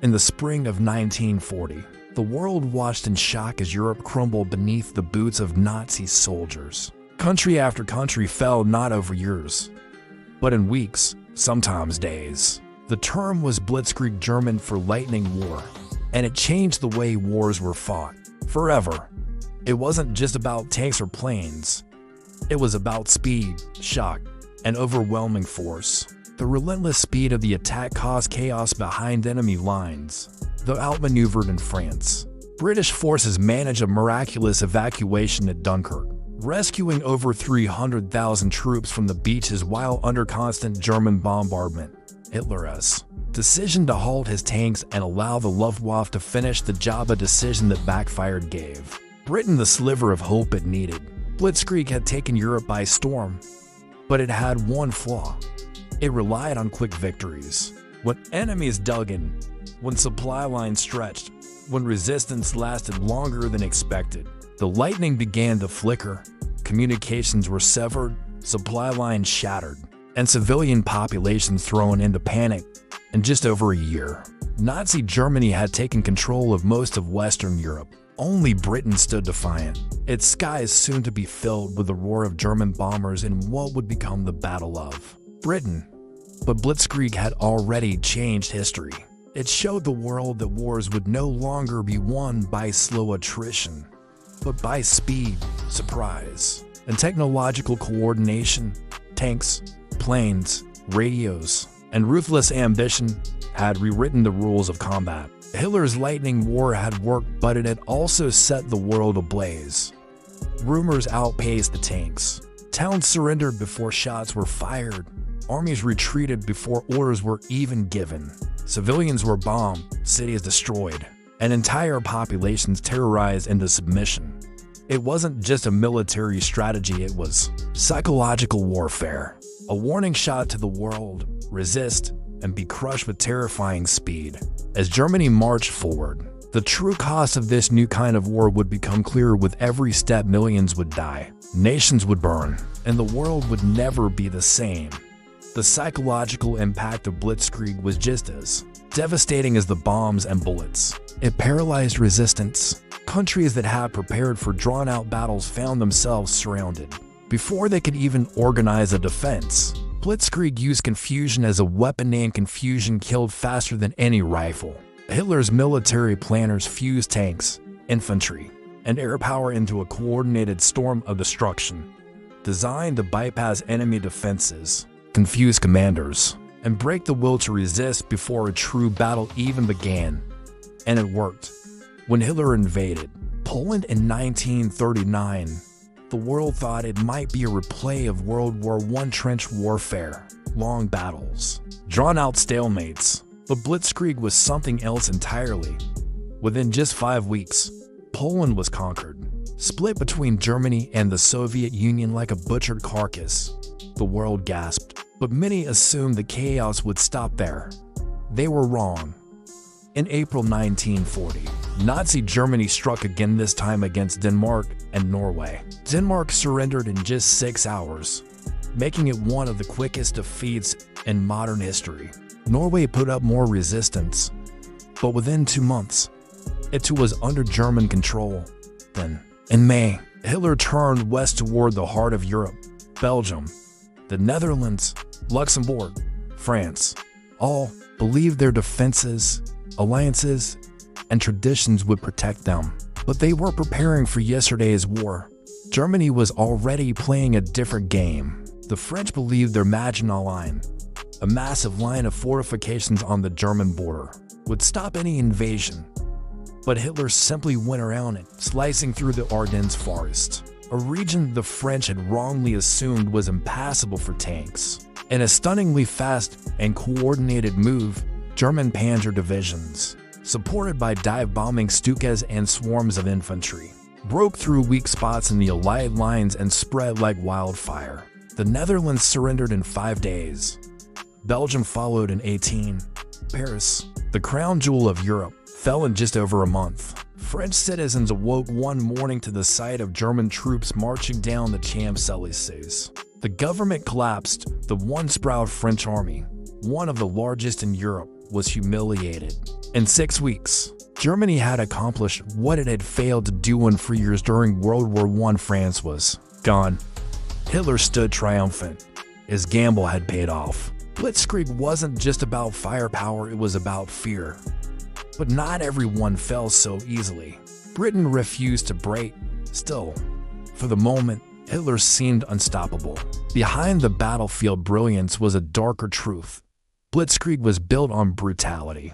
In the spring of 1940, the world watched in shock as Europe crumbled beneath the boots of Nazi soldiers. Country after country fell not over years, but in weeks, sometimes days. The term was Blitzkrieg, German for lightning war, and it changed the way wars were fought forever. It wasn't just about tanks or planes. It was about speed, shock, and overwhelming force. The relentless speed of the attack caused chaos behind enemy lines. Though outmaneuvered in France, British forces managed a miraculous evacuation at Dunkirk, rescuing over 300,000 troops from the beaches while under constant German bombardment. Hitler's decision to halt his tanks and allow the Luftwaffe to finish the job, a decision that backfired, gave Britain the sliver of hope it needed. Blitzkrieg had taken Europe by storm, but it had one flaw. It relied on quick victories. When enemies dug in, when supply lines stretched, when resistance lasted longer than expected, the lightning began to flicker, communications were severed, supply lines shattered, and civilian populations thrown into panic. In just over a year, Nazi Germany had taken control of most of Western Europe. Only Britain stood defiant, its skies soon to be filled with the roar of German bombers in what would become the Battle of Britain. But Blitzkrieg had already changed history. It showed the world that wars would no longer be won by slow attrition, but by speed, surprise, and technological coordination. Tanks, planes, radios, and ruthless ambition had rewritten the rules of combat. Hitler's lightning war had worked, but it had also set the world ablaze. Rumors outpaced the tanks. Towns surrendered before shots were fired. Armies retreated before orders were even given. Civilians were bombed, cities destroyed, and entire populations terrorized into submission. It wasn't just a military strategy, it was psychological warfare. A warning shot to the world: resist and be crushed with terrifying speed. As Germany marched forward, the true cost of this new kind of war would become clearer with every step. Millions would die, nations would burn, and the world would never be the same. The psychological impact of Blitzkrieg was just as devastating as the bombs and bullets. It paralyzed resistance. Countries that had prepared for drawn-out battles found themselves surrounded before they could even organize a defense. Blitzkrieg used confusion as a weapon, and confusion killed faster than any rifle. Hitler's military planners fused tanks, infantry, and air power into a coordinated storm of destruction, designed to bypass enemy defenses, confuse commanders, and break the will to resist before a true battle even began. And it worked. When Hitler invaded Poland in 1939, the world thought it might be a replay of World War I trench warfare, long battles, drawn-out stalemates. But Blitzkrieg was something else entirely. Within just 5 weeks, Poland was conquered, split between Germany and the Soviet Union like a butchered carcass. The world gasped, but many assumed the chaos would stop there. They were wrong. In April 1940, Nazi Germany struck again, this time against Denmark and Norway. Denmark surrendered in just 6 hours, making it one of the quickest defeats in modern history. Norway put up more resistance, but within 2 months, it too was under German control. Then, in May, Hitler turned west toward the heart of Europe. Belgium, the Netherlands, Luxembourg, France, all believed their defenses, alliances, and traditions would protect them. But they were preparing for yesterday's war. Germany was already playing a different game. The French believed their Maginot Line, a massive line of fortifications on the German border, would stop any invasion. But Hitler simply went around it, slicing through the Ardennes forest, a region the French had wrongly assumed was impassable for tanks. In a stunningly fast and coordinated move, German panzer divisions, supported by dive-bombing Stukas and swarms of infantry, broke through weak spots in the Allied lines and spread like wildfire. The Netherlands surrendered in 5 days. Belgium followed in 18. Paris, the crown jewel of Europe, fell in just over a month. French citizens awoke one morning to the sight of German troops marching down the Champs-Élysées. The government collapsed. The once proud French army, one of the largest in Europe, was humiliated. In 6 weeks, Germany had accomplished what it had failed to do in 3 years during World War I. France was gone. Hitler stood triumphant. His gamble had paid off. Blitzkrieg wasn't just about firepower, it was about fear. But not everyone fell so easily. Britain refused to break. Still, for the moment, Hitler seemed unstoppable. Behind the battlefield brilliance was a darker truth. Blitzkrieg was built on brutality.